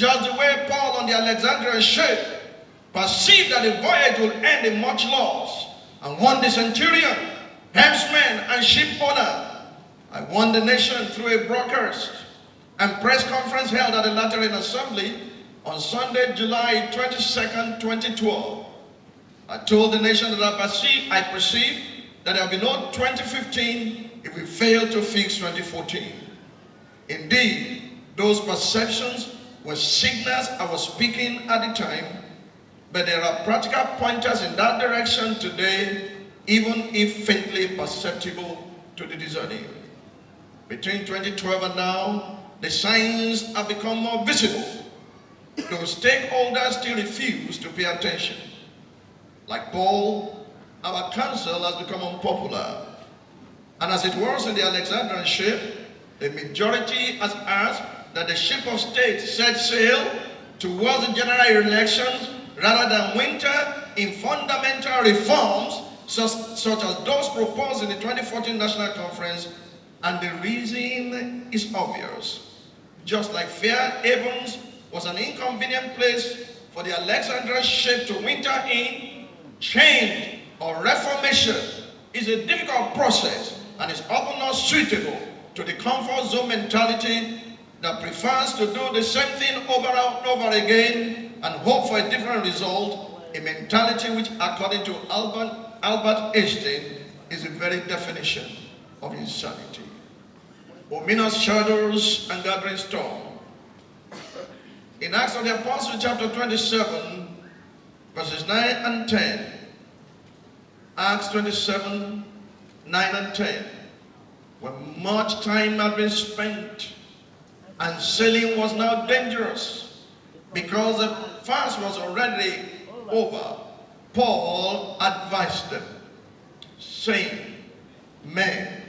Just the way Paul on the Alexandrian ship perceived that the voyage would end in much loss, and warned the centurion, helmsman, and ship owner. I warned the nation through a broadcast and press conference held at the Lateran Assembly on Sunday, July 22nd, 2012. I told the nation that I perceive that there will be no 2015 if we fail to fix 2014. Indeed, those perceptions were signals I was speaking at the time, but there are practical pointers in that direction today, even if faintly perceptible to the discerning. Between 2012 and now, the signs have become more visible. Those stakeholders still refuse to pay attention. Like Paul, our counsel has become unpopular. And as it was in the Alexandrian ship, the majority has asked that the ship of state set sail towards the general elections rather than winter in fundamental reforms such as those proposed in the 2014 National Conference, and the reason is obvious. Just like Fair Havens was an inconvenient place for the Alexandrian ship to winter in, change or reformation is a difficult process and is often not suitable to the comfort zone mentality that prefers to do the same thing over and over again and hope for a different result, a mentality which, according to Albert Einstein, is the very definition of insanity. Ominous shadows and gathering storm. In Acts of the Apostles chapter 27, verses 9 and 10, Acts 27, 9 and 10, when much time had been spent and sailing was now dangerous because the fast was already over, Paul advised them, saying, men,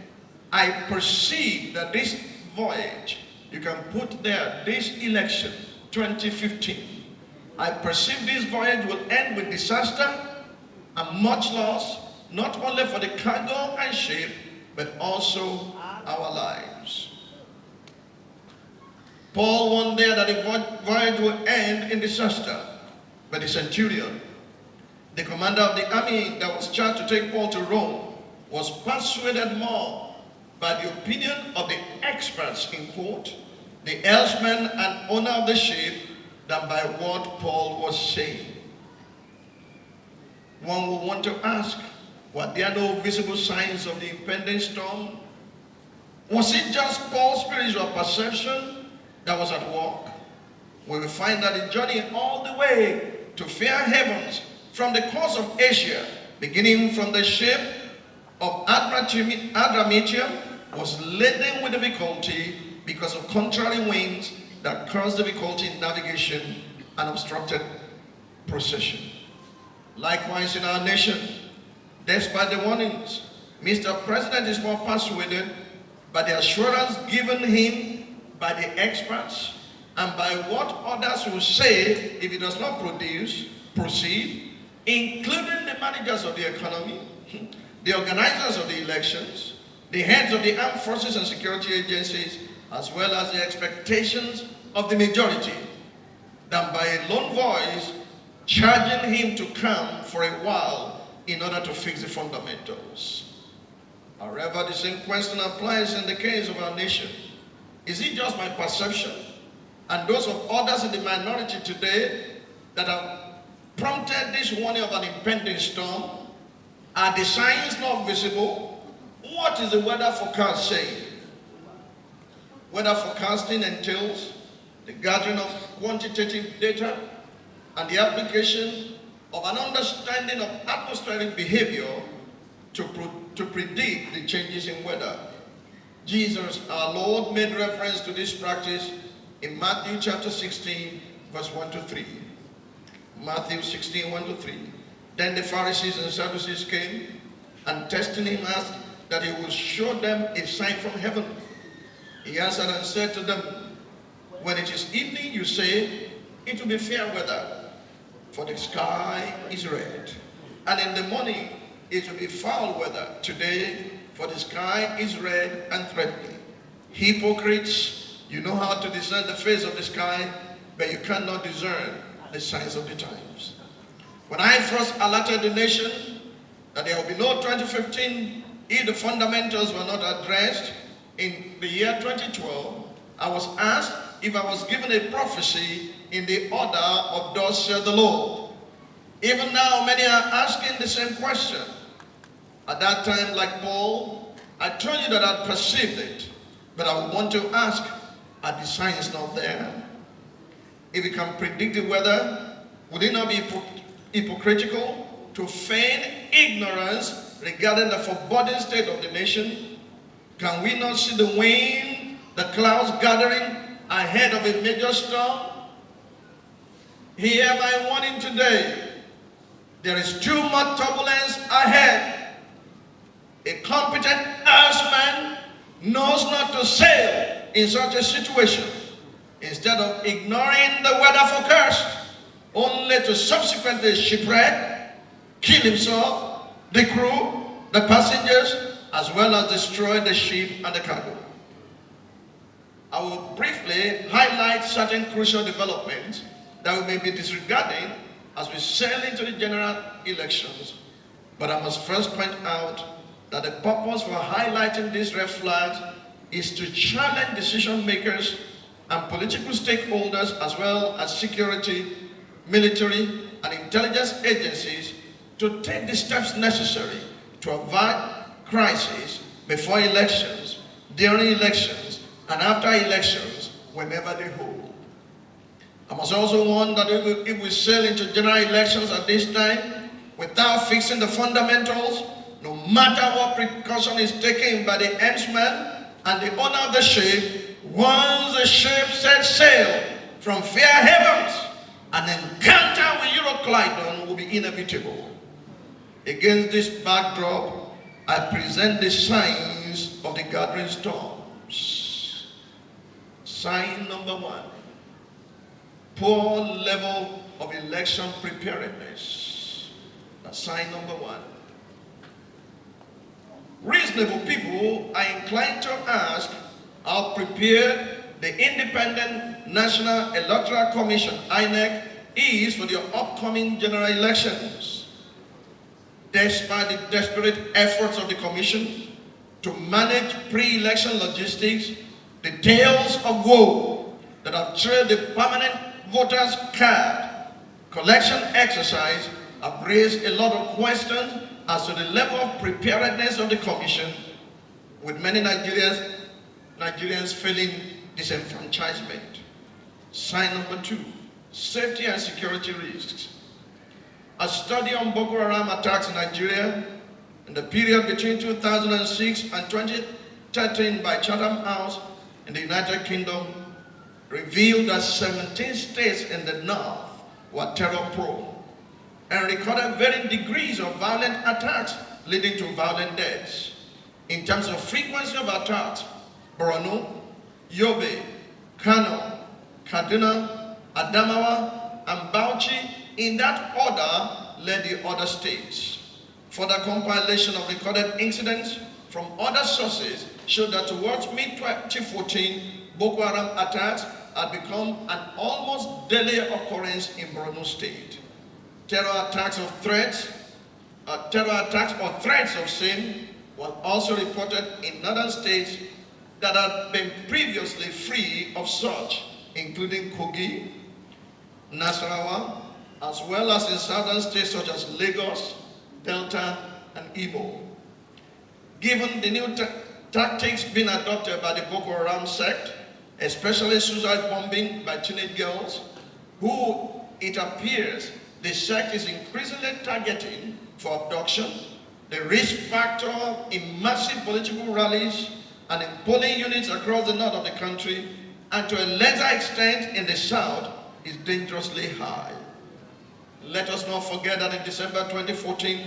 I perceive that this voyage, you can put there this election, 2015, I perceive this voyage will end with disaster and much loss, not only for the cargo and ship, but also our lives. Paul warned there that the voyage will end in disaster, but the centurion, the commander of the army that was charged to take Paul to Rome, was persuaded more by the opinion of the experts in quote, the helmsman and owner of the ship, than by what Paul was saying. One will want to ask, were there no visible signs of the impending storm? Was it just Paul's spiritual perception that was at work? We will find that the journey all the way to Fair Havens from the coast of Asia, beginning from the ship of Adramyttium, was laden with difficulty because of contrary winds that caused difficulty in navigation and obstructed procession. Likewise in our nation, despite the warnings, Mr. President is more persuaded by the assurance given him by the experts and by what others will say if he does not proceed, including the managers of the economy, the organizers of the elections, the heads of the armed forces and security agencies, as well as the expectations of the majority, than by a lone voice charging him to come for a while in order to fix the fundamentals. However, the same question applies in the case of our nation. Is it just my perception and those of others in the minority today that have prompted this warning of an impending storm? Are the signs not visible? What is the weather forecast saying? Weather forecasting entails the gathering of quantitative data and the application of an understanding of atmospheric behavior to predict the changes in weather. Jesus, our Lord, made reference to this practice in Matthew chapter 16, verse 1 to 3. Matthew 16, 1 to 3. Then the Pharisees and Sadducees came and testing him asked that he would show them a sign from heaven. He answered and said to them, when it is evening, you say, it will be fair weather, for the sky is red. And in the morning, it will be foul weather. Today, for the sky is red and threatening. Hypocrites, you know how to discern the face of the sky but you cannot discern the signs of the times. When I first alerted the nation that there will be no 2015 if the fundamentals were not addressed in the year 2012, I was asked if I was given a prophecy in the order of thus said the Lord. Even now, many are asking the same question. At that time, like Paul, I told you that I perceived it, but I would want to ask, are the signs not there? If you can predict the weather, would it not be hypocritical to feign ignorance regarding the foreboding state of the nation? Can we not see the wind, the clouds gathering ahead of a major storm? Hear my warning today. There is too much turbulence ahead. A competent earthman knows not to sail in such a situation. Instead of ignoring the weather forecast, only to subsequently shipwreck, kill himself, the crew, the passengers, as well as destroy the ship and the cargo. I will briefly highlight certain crucial developments that we may be disregarding as we sail into the general elections. But I must first point out that the purpose for highlighting these red flags is to challenge decision makers and political stakeholders, as well as security, military, and intelligence agencies, to take the steps necessary to avoid crises before elections, during elections, and after elections, whenever they hold. I must also warn that if we sail into general elections at this time without fixing the fundamentals, no matter what precaution is taken by the helmsman and the owner of the ship, once the ship sets sail from fair havens, an encounter with Euroclydon will be inevitable. Against this backdrop, I present the signs of the gathering storms. Sign number one: poor level of election preparedness. That's sign number one. Reasonable people are inclined to ask how prepared the Independent National Electoral Commission, INEC, is for the upcoming general elections. Despite the desperate efforts of the Commission to manage pre-election logistics, the tales of woe that have trailed the permanent voters' card collection exercise have raised a lot of questions as to the level of preparedness of the Commission, with many Nigerians feeling disenfranchisement. Sign number two: safety and security risks. A study on Boko Haram attacks in Nigeria in the period between 2006 and 2013 by Chatham House in the United Kingdom revealed that 17 states in the north were terror-prone and recorded varying degrees of violent attacks leading to violent deaths. In terms of frequency of attacks, Borno, Yobe, Kano, Kaduna, Adamawa, and Bauchi, in that order, led the other states. Further compilation of recorded incidents from other sources showed that towards mid-2014, Boko Haram attacks had become an almost daily occurrence in Borno State. Terror attacks or threats of same were also reported in northern states that had been previously free of such, including Kogi, Nasarawa, as well as in southern states such as Lagos, Delta, and Imo. Given the new tactics being adopted by the Boko Haram sect, especially suicide bombing by teenage girls, who it appears the sect is increasingly targeting for abduction, the risk factor in massive political rallies and in polling units across the north of the country, and to a lesser extent in the south, is dangerously high. Let us not forget that in December 2014,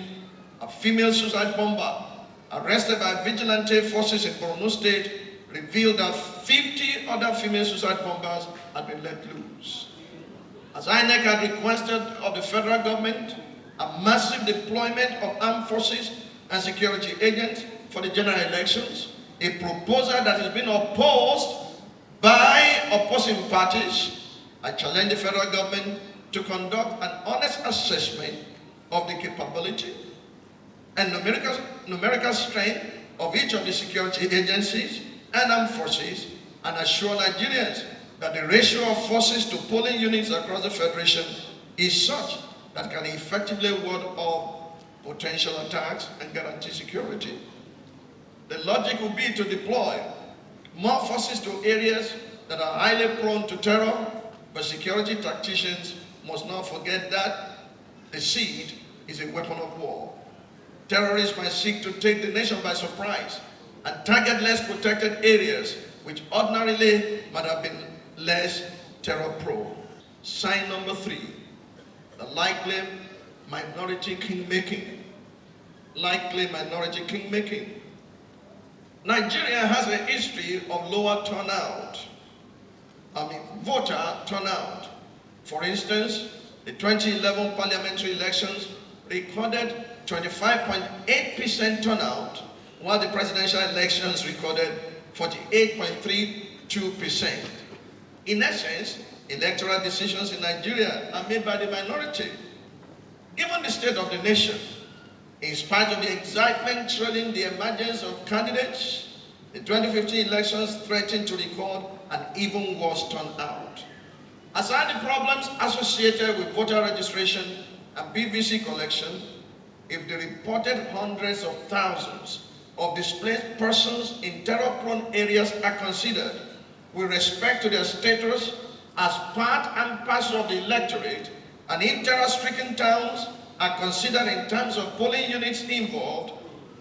a female suicide bomber arrested by vigilante forces in Borno State revealed that 50 other female suicide bombers had been let loose. As INEC had requested of the federal government, a massive deployment of armed forces and security agents for the general elections, a proposal that has been opposed by opposing parties I challenge the federal government to conduct an honest assessment of the capability and numerical strength of each of the security agencies and armed forces, and assure Nigerians that the ratio of forces to polling units across the Federation is such that can effectively ward off potential attacks and guarantee security. The logic would be to deploy more forces to areas that are highly prone to terror, but security tacticians must not forget that the seed is a weapon of war. Terrorists might seek to take the nation by surprise and target less protected areas which ordinarily might have been less terror-prone. Sign number 3, the likely minority king-making. Likely minority king-making. Nigeria has a history of lower turnout. Voter turnout. For instance, the 2011 parliamentary elections recorded 25.8% turnout, while the presidential elections recorded 48.32%. In essence, electoral decisions in Nigeria are made by the minority. Given the state of the nation, in spite of the excitement trailing the emergence of candidates, the 2015 elections threatened to record an even worse turnout. Aside the problems associated with voter registration and PVC collection, if the reported hundreds of thousands of displaced persons in terror-prone areas are considered with respect to their status as part and parcel of the electorate, and if terror-stricken towns are considered in terms of polling units involved,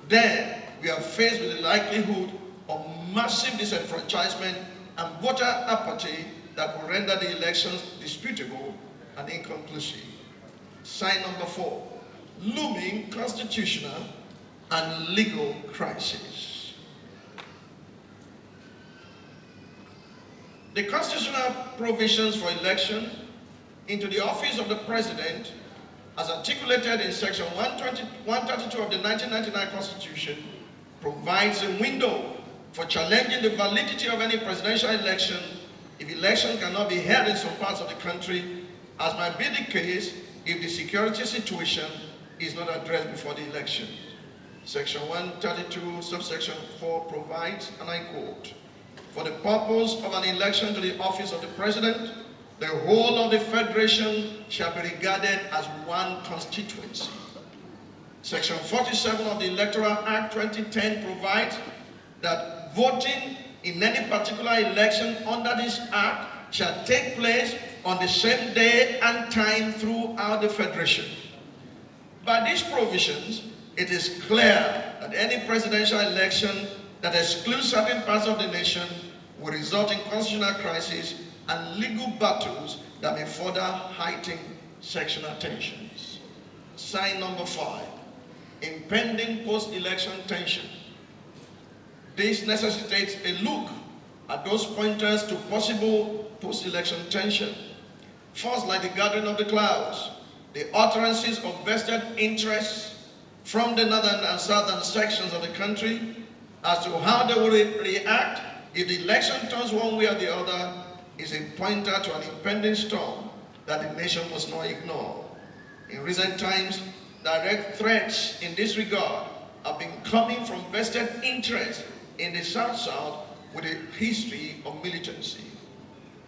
then we are faced with the likelihood of massive disenfranchisement and voter apathy that will render the elections disputable and inconclusive. Sign number 4, looming constitutional and legal crisis. The constitutional provisions for election into the office of the president, as articulated in section 132 of the 1999 Constitution, provides a window for challenging the validity of any presidential election if election cannot be held in some parts of the country, as might be the case if the security situation is not addressed before the election. Section 132, subsection 4 provides, and I quote, "For the purpose of an election to the office of the president, the whole of the federation shall be regarded as one constituency." Section 47 of the Electoral Act 2010 provides that voting in any particular election under this act shall take place on the same day and time throughout the federation. By these provisions, it is clear that any presidential election that excludes certain parts of the nation will result in constitutional crisis and legal battles that may further heighten sectional tensions. Sign number 5, impending post-election tension. This necessitates a look at those pointers to possible post-election tension. First, like the gathering of the clouds, the utterances of vested interests from the northern and southern sections of the country as to how they will react if the election turns one way or the other is a pointer to an impending storm that the nation must not ignore. In recent times, direct threats in this regard have been coming from vested interests in the South-South with a history of militancy.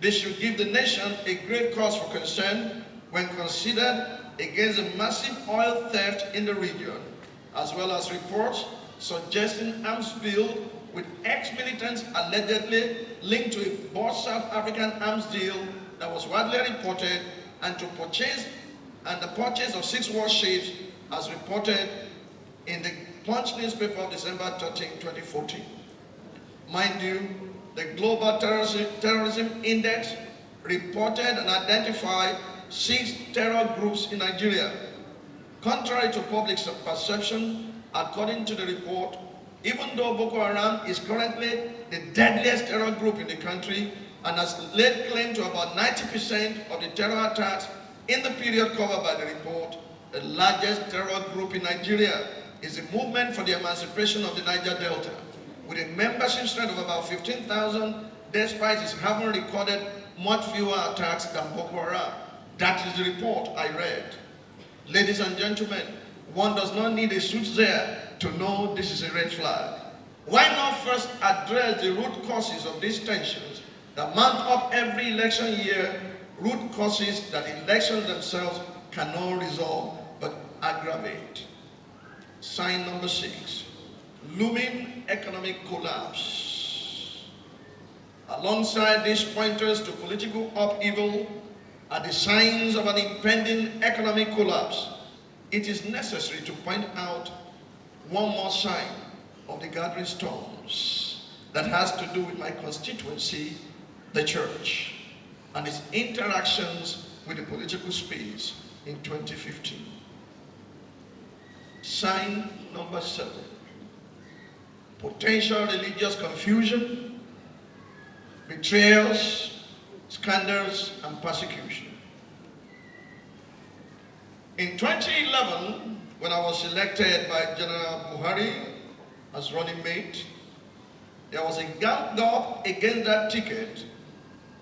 This should give the nation a great cause for concern when considered against the massive oil theft in the region, as well as reports suggesting arms bill with ex-militants allegedly linked to a bought South African arms deal that was widely reported, and the purchase of 6 warships as reported in the Punch newspaper of December 13, 2014. Mind you, the Global Terrorism Index reported and identified 6 terror groups in Nigeria. Contrary to public perception, according to the report, even though Boko Haram is currently the deadliest terror group in the country and has laid claim to about 90% of the terror attacks in the period covered by the report, the largest terror group in Nigeria is the Movement for the Emancipation of the Niger Delta, with a membership strength of about 15,000, despite its having recorded much fewer attacks than Boko Haram. That is the report I read. Ladies and gentlemen, one does not need a soothsayer to know this is a red flag. Why not first address the root causes of these tensions that mount up every election year, root causes that elections themselves cannot resolve but aggravate? Sign number 6, looming economic collapse. Alongside these pointers to political upheaval are the signs of an impending economic collapse. It is necessary to point out one more sign of the gathering storms that has to do with my constituency, the church, and its interactions with the political space in 2015. Sign number 7, potential religious confusion, betrayals, scandals, and persecution. In 2011, when I was elected by General Buhari as running mate, there was a gang up against that ticket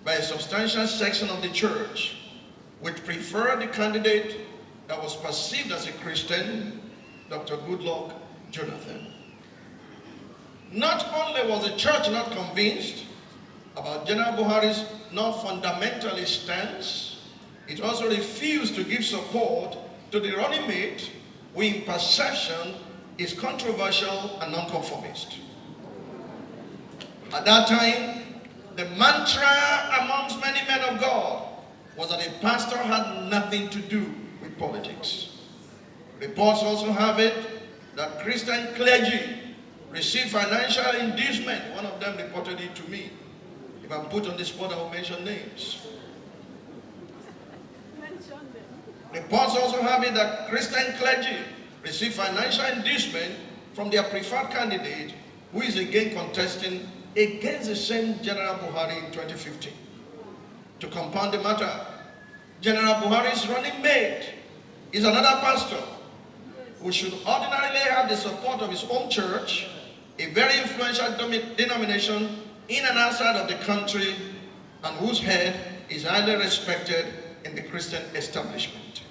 by a substantial section of the church, which preferred the candidate that was perceived as a Christian, Dr. Goodluck Jonathan. Not only was the church not convinced about General Buhari's non-fundamentalist stance, it also refused to give support to the running mate, who in perception is controversial and nonconformist. At that time, the mantra amongst many men of God was that a pastor had nothing to do with politics. Reports also have it that Christian clergy received financial inducement. One of them reported it to me. If I'm put on the spot, I will mention names. Reports also have it that Christian clergy received financial inducement from their preferred candidate, who is again contesting against the same General Buhari in 2015. To compound the matter, General Buhari's running mate is another pastor who should ordinarily have the support of his own church, a very influential denomination in and outside of the country, and whose head is highly respected in the Christian establishment.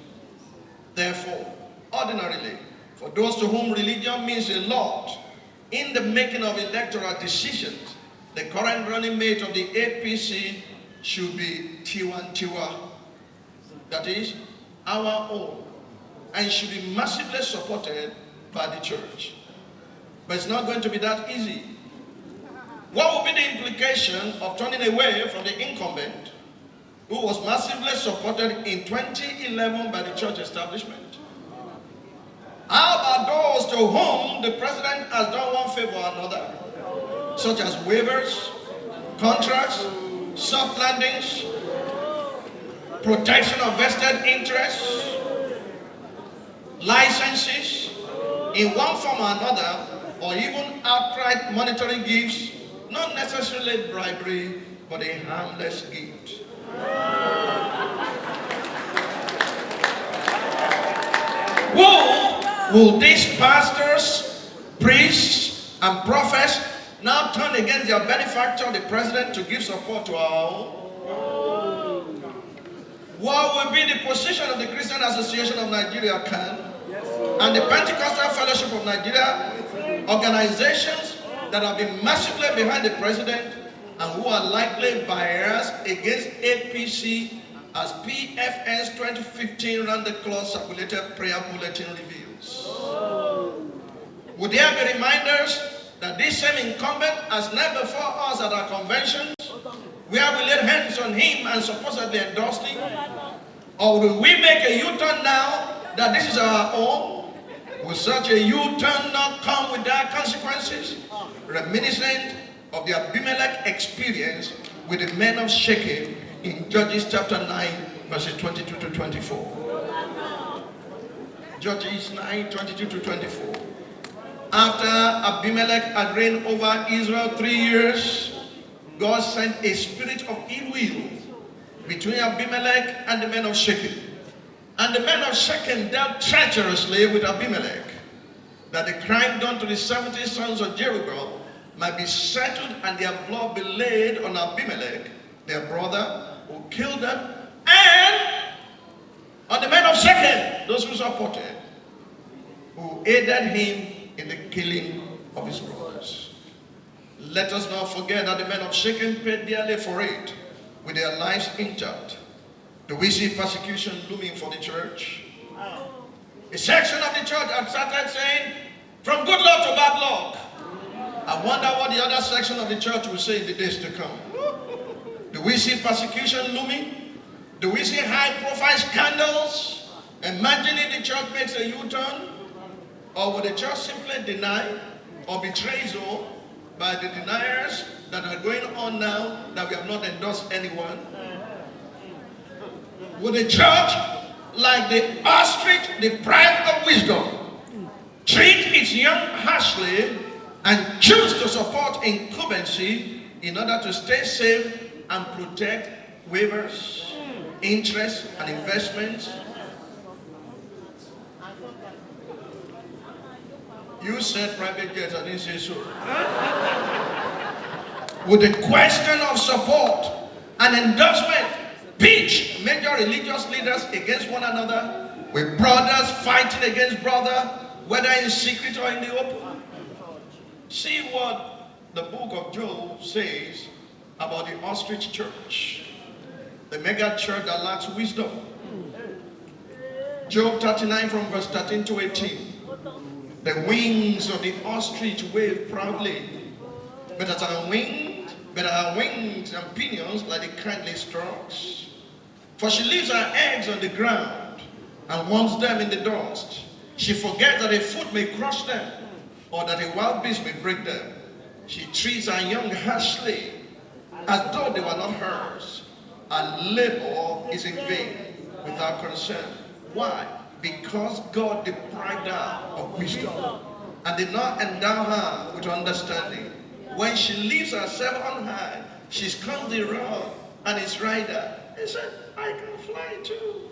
Therefore, ordinarily, for those to whom religion means a lot in the making of electoral decisions, the current running mate of the APC should be Tiwantiwa, that is, our own, and should be massively supported by the church. But it's not going to be that easy. What will be the implication of turning away from the incumbent, who was massively supported in 2011 by the church establishment? How about those to whom the president has done one favor or another, such as waivers, contracts, soft landings, protection of vested interests, licenses, in one form or another, or even outright monetary gifts, not necessarily bribery, but a harmless gift. Will these pastors, priests, and prophets now turn against their benefactor, the president, to give support to our own? What will be the position of the Christian Association of Nigeria, CAN, and the Pentecostal Fellowship of Nigeria, organizations that have been massively behind the president and who are likely biased against APC, as PFN's 2015 round-the-clock circulated prayer bulletin reveals? Would there be reminders that this same incumbent has knelt before us at our conventions, where we laid hands on him and supposedly endorsed him? Or will we make a U-turn now that this is our own? Will such a U-turn not come with dire consequences, reminiscent of the Abimelech experience with the men of Shechem in Judges chapter 9, verses 22 to 24? Judges 9, 22 to 24. After Abimelech had reigned over Israel 3 years, God sent a spirit of ill will between Abimelech and the men of Shechem. And the men of Shechem dealt treacherously with Abimelech, that the crime done to the 70 sons of Jerubbaal might be settled and their blood be laid on Abimelech, their brother, who killed them, and on the men of Shechem, those who supported, who aided him in the killing of his brothers. Let us not forget that the men of Shechem paid dearly for it, with their lives intact. Do we see persecution looming for the church? A section of the church had started saying, from good luck to bad luck. I wonder what the other section of the church will say in the days to come. Do we see persecution looming? Do we see high-profile scandals? Imagining the church makes a U-turn? Or will the church simply deny or betray its own by the deniers that are going on now that we have not endorsed anyone? Will the church, like the ostrich deprived of wisdom, treat its young harshly and choose to support incumbency in order to stay safe and protect waivers, interests, and investments? You said private jets, I didn't say so. With the question of support and endorsement pitch major religious leaders against one another, with brothers fighting against brother, whether in secret or in the open? See what the book of Job says about the ostrich church, the mega church that lacks wisdom. Job 39 from verse 13 to 18. The wings of the ostrich wave proudly, but her wings and pinions like the kindly storks. For she leaves her eggs on the ground and warms them in the dust. She forgets that a foot may crush them, or that a wild beast may break them. She treats her young harshly, as though they were not hers. Her labor is in vain, without concern. Why? Because God deprived her of wisdom and did not endow her with understanding. When she leaves herself on high, she scorns the rod and its rider. He said, I can fly too.